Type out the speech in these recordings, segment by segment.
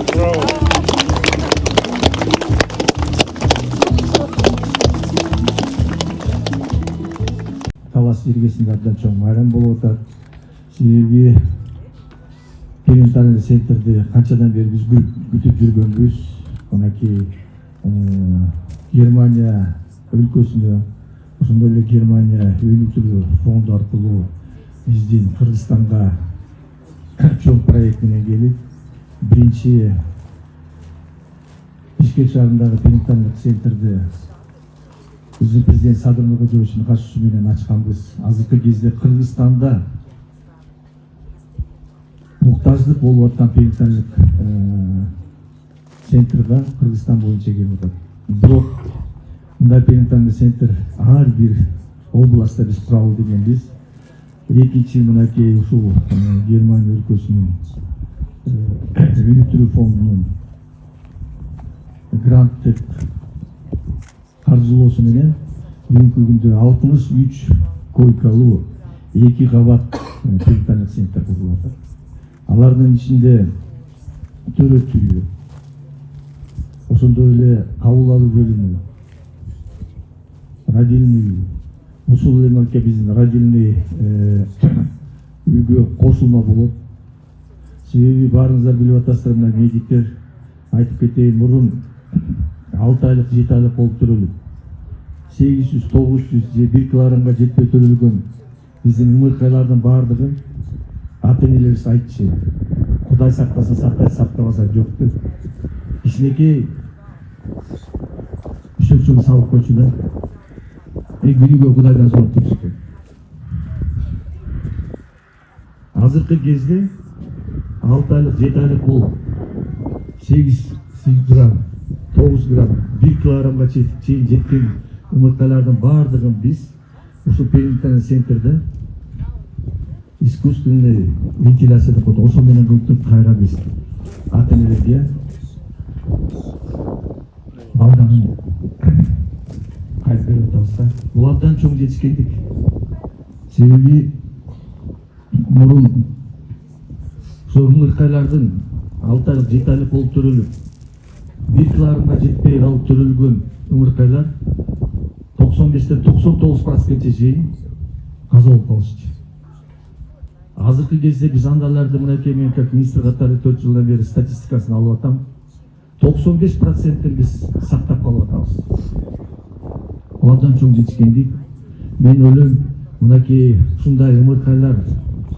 Браво. Талас иргесинде абдан чоң майрам болуп атат. Себеби перинатальный центрди канчадан бери биз күтүп жүргөнбүз. Мынакей Германия өлкөсүнө, ошондой эле Германия өнүктүрүү фонду аркылуу биздин Кыргызстанга чоң проект менен келип, биринчи Бишкек шаарындагы перинатальный центрди биздин президент Садыр Нуркожоевичтин катышуусу менен ачканбыз. Азыркы кезде Кыргызстанда муктаждык болуп аткан перинатальный центрга Кыргызстан боюнча келип атат. Бирок мындай перинатальный центр ар бир областта биз куралы дегенбиз. Экинчи мынакей ушул Германия өлкөсүнүн өнүктүрүү фондунун гранттык каржылоосу менен бүгүнкү күндө 63 койкалуу 2 кабат перинатальный центр курулуп атат. Алардын ичинде төрөт үйү, ошондой эле кабыл алуу бөлүмү, родильный үй. Ушул эле биздин родильный үйгө кошулма болот. Себеби баарыңыздар билип атасыздар, мына медиктер айтып кетейин, мурун 6 айлык, 7 айлык болуп төрөлүп, 800, 900 же 1 килограммга жетпей төрөлгөн биздин ымыркайлардын баардыгын ата-энелерибиз айтчу. Кудай сактаса сактайт, сактабаса жок деп. Кичинекей үшөкчөң салып койчу да. Күнүгө Кудайдан сурап турчу экен. Азыркы кезде 6 айлык, 7 айлык болуп 8 грамм, 9 грамм, 1 килограммга чейин жеткен ымыркайлардын баардыгын биз ушул перинатальный центрде искусственный вентиляция деп коет. Ошо менен кылып кайра биз ата-энелерге балдарын кайтып берип атабыз да. Бул абдан чоң жетишкендик. Себеби мурун ошол ымыркайлардын 6 айлык, 7 айлык болуп төрөлүп 1 килограммга жетпей калып төрөлгөн ымыркайлар 95-тен 99%-ке чейин каза болуп калышчу. Азыркы кезде биз андайларды мынакей мен как министр катары 4 жылдан бери статистикасын алып атам. 95%-тен биз сактап калып атабыз. Алардан чоң жетишкендик. Мен ойлойм, мынакей ушундай ымыркайлар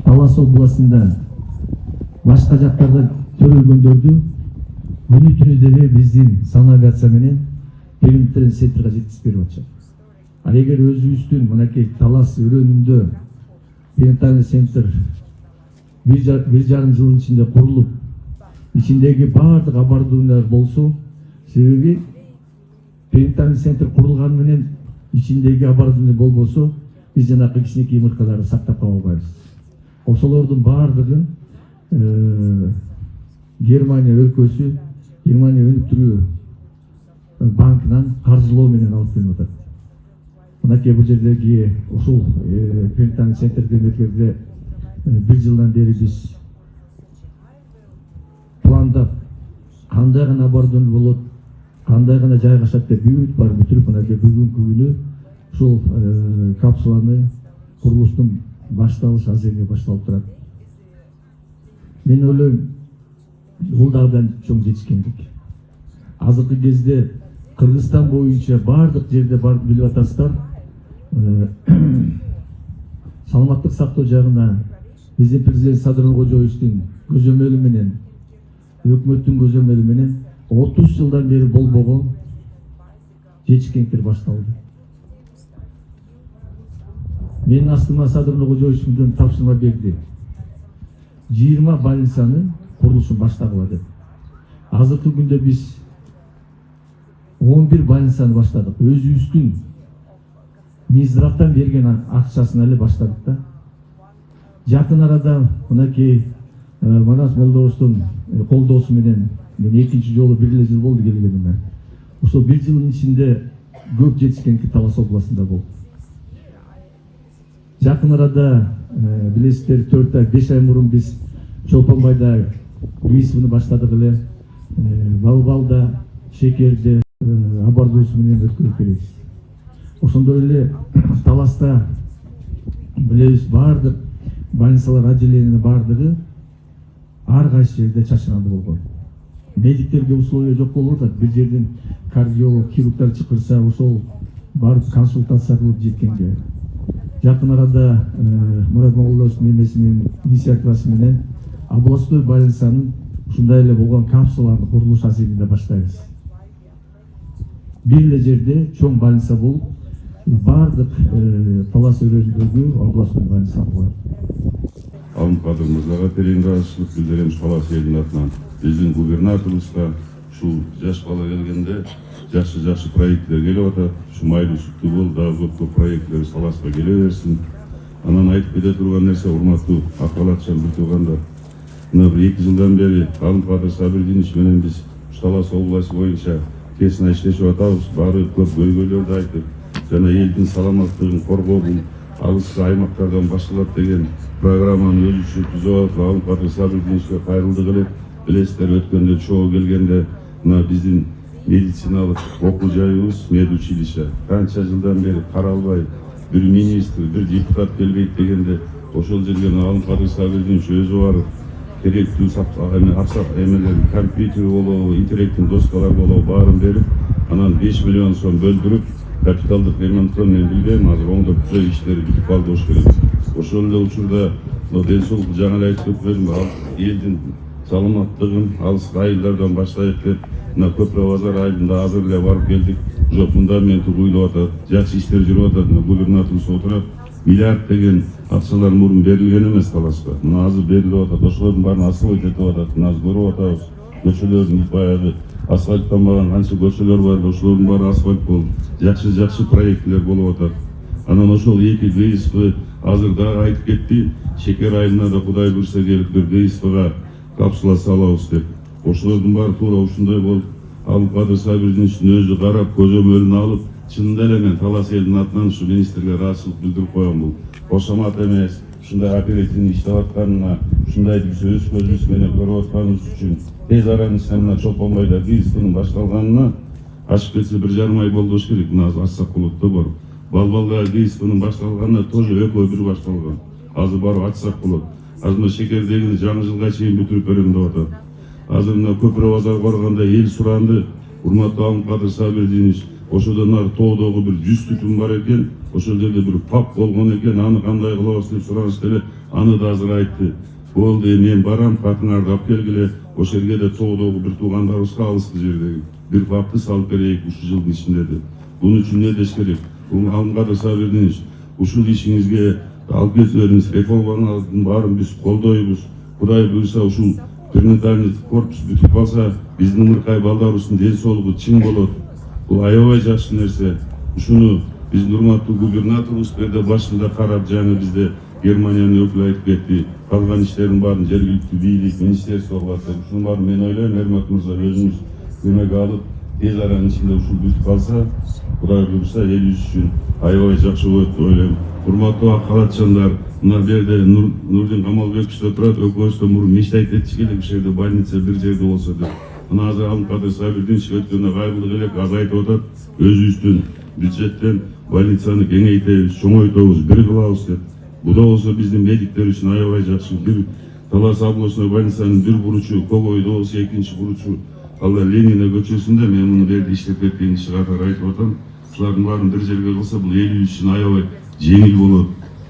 Талас областында башка жактарда төрөлгөндөрдү күнү-түнү деле биздин санавиация менен перинатальный центрге жеткизип берип атышат. Ал эгер өзүбүздүн мынакей Талас өрөөнүндө перинатальный центр 1,5 жылдын ичинде курулуп, ичиндеги баардык оборудованиялар болсо, себеби перинатальный центр курулган менен ичиндеги оборудование болбосо, биз жанакы кичинекей ымыркайларды сактап кала албайбыз. Ошолордун баардыгын Германия өлкөсү, Германия өнүктүрүү банкынан каржылоо менен алып келип атат. Мынакей бул жердеги ушул перинатальный центрде мекерде 1 жылдан бери биз пландап кандай гана оборудование болот, кандай гана жайгашат деп бүт бар бүтүрүп мынакей бүгүнкү күнү ушул капсуланы курулуштун башталыш азыры башталып турат. Мен ойлойм, бул дагы чоң жетишкендик. Азыркы кезде Кыргызстан боюнча бардык жерде бар билип атасыздар, саламаттык сактоо жагына биздин президент Садыр Нуркожоевичтин көзөмөлү менен, өкмөттүн көзөмөлү менен 30 жылдан бери болбогон жетишкендиктер башталды. Менин астыма Садыр Нуркожоевич мындан тапшырма берди. 20 больницанын курулушун баштагыла деп. Азыркы күндө биз 11 больницаны баштадык. Өзүбүздүн Минздравтан берген акчасын эле баштадык да. Жакын арада мынакей Манас Молдобоштун колдоосу менен мен экинчи жолу 1 жыл болду келгениме. Ошол 1 жылдын ичинде көп жетишкендик Талас областында болду. Жакын арада билесиздер 4 ай 5 ай мурун биз Чолпонбайда ИСВны баштадык эле. балбалда, шекерде, абардуусу менен өткөрүп беребиз. Ошондой эле Таласта билебиз баардык больницалар отделение баардыгы ар кайсы жерде чачырандуу болгон. Медиктерге условия жок болуп атат. Бир жерден кардиолог, хирургдар чакырса, ошол барып консультация кылып жеткенге. Жакын арада Мурат Моголдовдун эмеси менен инициативасы менен областной больницанын ушундай эле болгон капсулалардын курулуш азиринде баштайбыз. Бир эле жерде чоң больница болуп, баардык Талас өрөөнүндөгү областной больница болот. Алымкадыр мырзага терең ыраазычылык билдирем Талас элинин атынан. Биздин губернаторубузга ушул жаш бала келгенде жакшы проекттер келип атат. Ушу майлуу сүттүү бол, дагы көп проекттер Таласка келе берсин. Анан айтып кете турган нерсе, урматтуу акалатчан бир туугандар. Мына 2 жылдан бери Алымкадыр Сабирдинович менен биз Талас областы боюнча кесине иштешип атабыз. Баары көп көйгөйлөрдү айтып, жана элдин саламаттыгын коргоо бул алыскы аймактардан башталат деген программаны өзү үчүн түзүп атып, Алымкадыр Сабирдиновичке кайрылдык эле. Билесиздер, өткөндө чоо келгенде мына биздин медициналык окуу жайыбыз медучилище канча жылдан бери каралбай, бир министр, бир депутат келбейт дегенде ошол жерге Алымкадыр Сабирдинович өзү барып керектүү эмелер, компьютер болобу, интерактив доскалар болобу баарын берип, анан 5 миллион сом бөлдүрүп, капиталдык ремонттон мен билбейм, азыр оңдоп түзөө иштери бүтүп калды болуш керек. Ошол эле учурда ден соолук жаңы эле айтып өтпөдүм, элдин саламаттыгын алыс айылдардан баштайык деп, мына Көпүрө базар айылында азыр эле барып келдик. Уже фундаменти куюлуп атат, жакшы иштер жүрүп атат. Губернаторубуз отурат, миллиард деген акчалар мурун берилген эмес Таласка. Мына азыр берилип атат. Ошолордун баарын асфальт этип атат. Мына азыр көрүп атабыз. Көчөлөрдүн баягы асфальттанбаган канча көчөлөр бар, ошолордун баары асфальт болуп, жакшы проекттер болуп атат. Анан ошол 2 ГСП азыр дагы айтып кетти, Шекер айылына да Кудай буйрса келип бир ГСПга капсула салабыз деп. Ошолордун баары туура ушундай болуп, Алымкадыр Сабирдиновичтин өзү карап, көзөмөлүн алып, чынында эле мен Талас элинин атынан ушу министрге ыраазычылык билдирип коем. Бул кошомат эмес, ушундай оперативный иштеп атканына, ушундай биз өз көзүбүз менен көрүп атканыбыз үчүн тез аранын ичинде мына Чолпонбайда ГСПнын башталганына ашып кетсе 1,5 ай болду болуш керек. Мына Ассак болотто бар. Балбалда ГСПнын башталганына тоже экөө бир башталган. Азыр барып ачсак болот. Азыр мына Шекердегини жаңы жылга чейин бүтүрүп берем деп атат. Азыр мына Көпүрө базар барганда эл суранды. Урматтуу Алымкадыр Сабирдинович, ошодон ары тоодогу бир 100 түтүн бар экен, ошол жерде бир пап болгон экен, аны кандай кылабыз деп суранышты эле, аны да азыр айтты. Болду, мен барам, катыңарды алып келгиле, ошол жерге да тоодогу бир туугандарыбызга алыскы жердеги бир папты салып берейик ушул жылдын ичинде деп. Бунун үчүн не деш керек? Алымкадыр Сабирдинович, ушул ишиңизге алып кетиңиз, реформалардын баарын биз колдойбуз. Кудай буйрса ушул перинатальный корпус бүтүп калса, биздин ыркай балдарыбыздын ден соолугу чың болот. Бул аябай жакшы нерсе. Ушуну биздин урматтуу губернаторубуз берде башында карап, жаңы бизде Германиянын өкүлү айтып кетти. Калган иштердин баарын жергиликтүү бийлик, министерство кылат деп. Ушунун баарын мен ойлойм, Эрмат мырза өзүңүз көмөк алып, тез аранын ичинде ушул бүтүп калса, Кудай буйрса элибиз үчүн аябай жакшы болот деп ойлойм. Урматтуу акалатчандар, мына жерде Нурдин Камалбекович да турат, экөөбүз да мурун мечтайт этчи элек ушул жерде больница бир жерде болсо деп. Мына азыр Алымкадыр Сабирдинович өткөндө кайрылдык элек азайтып атат, өзүбүздүн бюджеттен больницаны кеңейтебиз, чоңойтобуз, бир кылабыз деп. Бул да болсо биздин медиктер үчүн аябай жакшы. Бир Талас областной больницанын бир буручу, Кобойдо болсо экинчи буручу, ал Ленина көчөсүндө, мен муну берди иштеп кеткен киши катары айтып атам. Ушулардын баарын бир жерге кылса, бул элибиз үчүн аябай жеңил болот.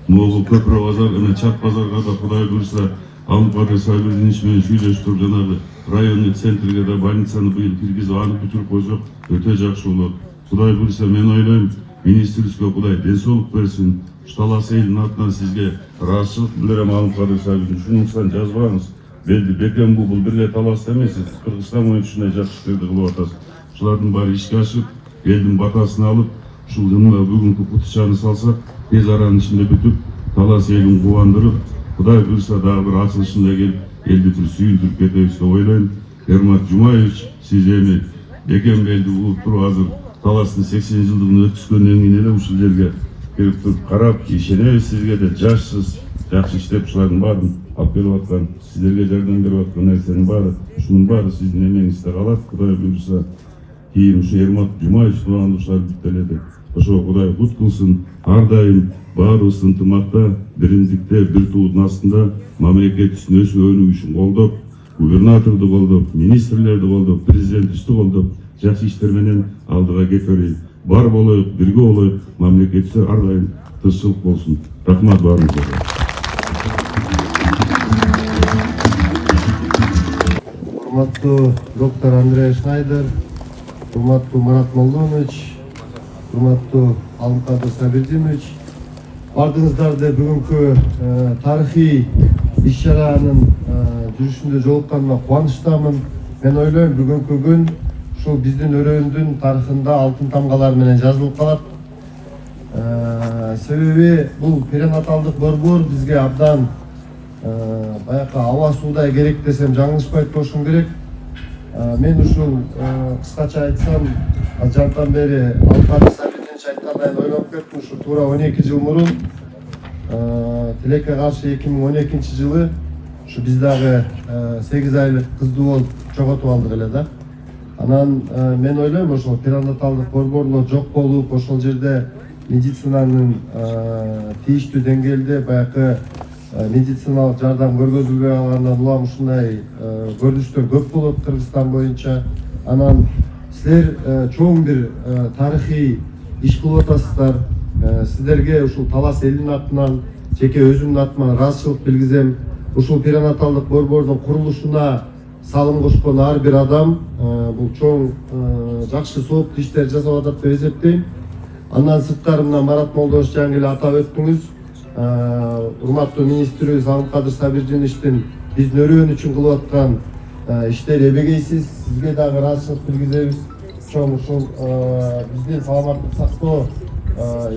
Могул Көпүрө базар, мына Чат базарга да Кудай буйрса Алымкадыр Сабирдинович менен сүйлөштүрүп, жанагы районный центрге да больницаны быйыл киргизип, аны бүтүрүп койсок өтө жакшы болот. Кудай буйрса, мен ойлойм, министрликке Кудай ден соолук берсин. Талас элинин атынан сизге ыраазычылык билдирем, Алымкадыр Сабирдинович. Ушунусуан жазбаңыз. Белди бекем бул бир эле Таласта эмес, Кыргызстан боюнча ушундай жакшы иштерди кылып атасыз. Ушулардын баары ишке ашып, элдин батасын алып, ушул бүгүнкү кутучаны салсак, тез аранын ичинде бүтүп, Талас элин кубандырып, Кудай буйрса дагы бир ачылышында келип, элди бир сүйүндүрүп кетебиз деп ойлойм. Эрмат Жумаевич, сиз эми бекем белди угуп туруп, азыр Таластын 80 жылдыгын өткүзгөндөн кийин эле ушул жерге келип туруп карап, ишенебиз сизге де, жашсыз, жакшы иштеп ушулардын баарын алып келип аткан, сиздерге жардам берип аткан нерсенин баары, ушунун баары сиздин эмеңизде калат. Кудай буюрса, кийин ушу Ермак Жумаевич тууган ушулар бүт эледи. Ошо Кудай кут кылсын, ар дайым баарыбыз ынтымакта, биримдикте, бир туудун астында мамлекетибиздин өсүп өнүгүшүн үчүн колдоп, губернаторду колдоп, министрлерди колдоп, президентибизди колдоп, жакшы иштер менен алдыга кете берейик. Бар болоюк, бирге болоюк, мамлекетибизде ар дайым тынччылык болсун. Рахмат баарыңызга. Урматтуу доктор Андрей Шнайдер, урматтуу Марат Молдонович, урматтуу Алымкадыр Сабирдинович, бардыңыздарды бүгүнкү тарыхый иш-чаранын жүрүшүндө жолукканыма кубанычтамын. Мен ойлойм, бүгүнкү күн ушул биздин өрөөндүн тарыхында алтын тамгалар менен жазылып калат. Себеби бул перинаталдык борбор бизге абдан баягы аба суудай керек десем жаңылышпайт болушум керек. Мен ушул кыскача айтсам, ажардан бери Алымкадыр Сабирдинович айткандай ойлоп кеттим. Ушу туура 12 жыл мурун тилекке каршы 2012 жылы ушу биз дагы 8 айлык кызды болуп жоготуп алдык эле да. Анан мен ойлойм, ошол перинаталдык борборлор жок болуп, ошол жерде медицинанын тийиштүү деңгээлде баягы медициналык жардам көргөзүлбөй калгандан улам ушундай көрүнүштөр көп болот Кыргызстан боюнча. Анан силер чоң бир тарыхый иш кылып атасыздар. Сиздерге ушул Талас элинин атынан, жеке өзүмдүн атыман ыраазычылык билгизем. Ушул перинаталдык борбордун курулушуна салым кошкон ар бир адам бул чоң жакшы сооптуу иштер жасап атат деп эсептейм. Андан сырткары мына Марат Молдонович жана эле атап өттүңүз. Урматтуу министрибиз Алымкадыр Сабирдиновичтин биздин өрөөн үчүн кылып аткан иштери эбегейсиз. Сизге дагы ыраазычылык билгизебиз. Чоң ушул биздин саламаттык сактоо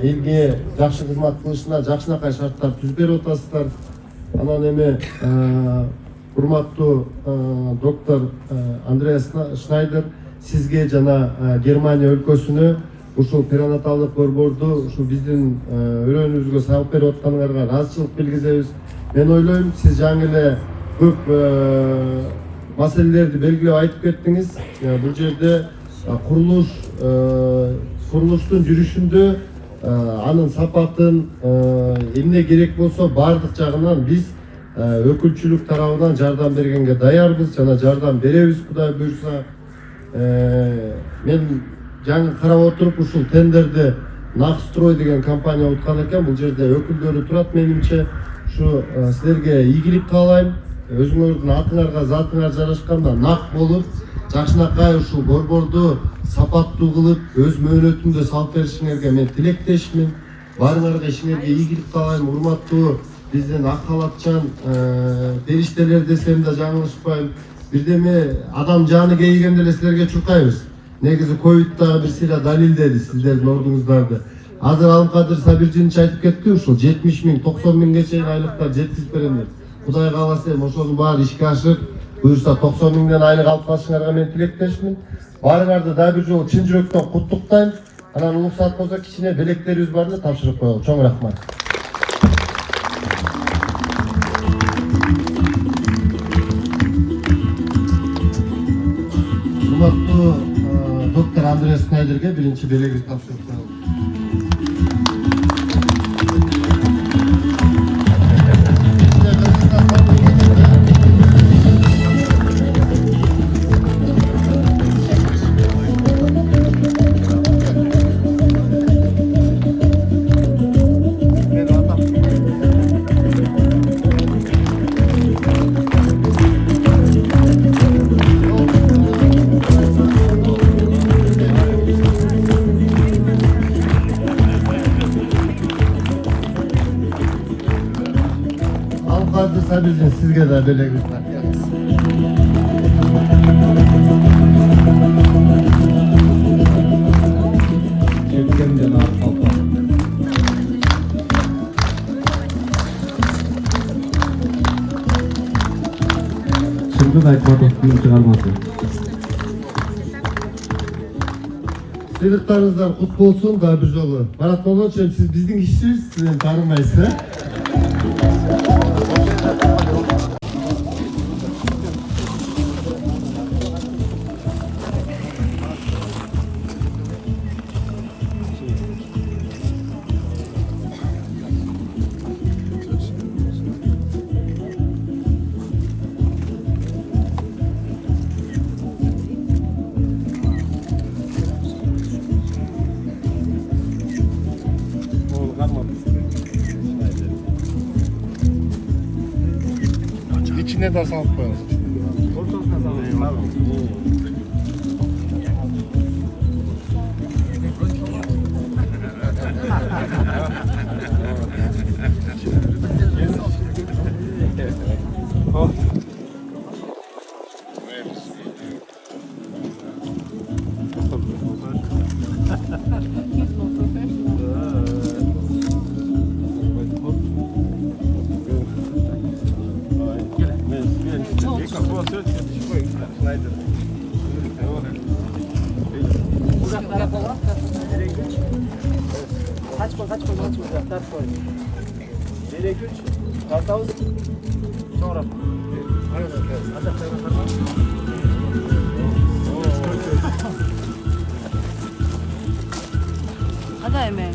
элге жакшы кызмат кылышына жакшынакай шарттар түзүп берип атасыздар. Анан эми урматтуу доктор Андрей Шнайдер, сизге жана Германия өлкөсүнө ушул перинаталдык борборду ушул биздин өрөөнүбүзгө салып берип атканыңарга ыраазычылык билгизебиз. Мен ойлойм, сиз жаңы эле көп маселелерди белгилеп айтып кеттиңиз. Бул жерде курулуштун жүрүшүндө анын сапатын эмне керек болсо баардык жагынан биз өкүлчүлүк тарабынан жардам бергенге даярбыз жана жардам беребиз Кудай буйрса. Мен жаңы карап отуруп ушул тендерди Нахстрой деген компания уткан экен. Бул жерде өкүлдөрү турат менимче. Ушу силерге ийгилик каалайм. Өзүңөрдүн атыңарга, затыңар жарашканда нак болуп, жакшынакай ушул борборду сапаттуу кылып, өз мөөнөтүндө салып беришиңерге мен тилектешмин. Баарыңарга ишиңерге ийгилик каалайм. Урматтуу биздин ак халатчан периштелер десем да жаңылышпайм. Бирдеме адам жаны кейгенде эле силерге чуркайбыз. Негизи ковидтагы бир сыйра далилдеди сиздердин ордуңуздарды. Азыр Алымкадыр Сабирдинович айтып кетти, ушул 70 000, 90 000ге чейин айлыктар жеткизип берем деп. Кудай кааласа ошонун баары ишке ашып, буюрса 90 000ден айлык алып калышыңарга мен тилектешмин. Баарыңарды дагы бир жолу чын жүрөктөн куттуктайм. Анан уруксат болсо кичине белектерибиз бар эле тапшырып коелу. Чоң рахмат. Урматтуу доктор Андрей Шнайдерге биринчи белегибизди тапшырып коелу. Алымкадыр Сабирдинович, сизге да белегибизди тартабыз. Жеткенден аркалпа. Чындык Айтматовдун чыгармасы. Сыйлыктарыңыздар кут болсун дагы бир жолу. Марат Молдонович, сиз биздин кишибиз, сиз таарынбайсыз, Metal salıp koyuңуз. Ортосуна салыңыз. Uzaklara koyalım. Kaçma. Uzaklar koy. Direk 3. Kartavuz. Sonra. Hadi Emel.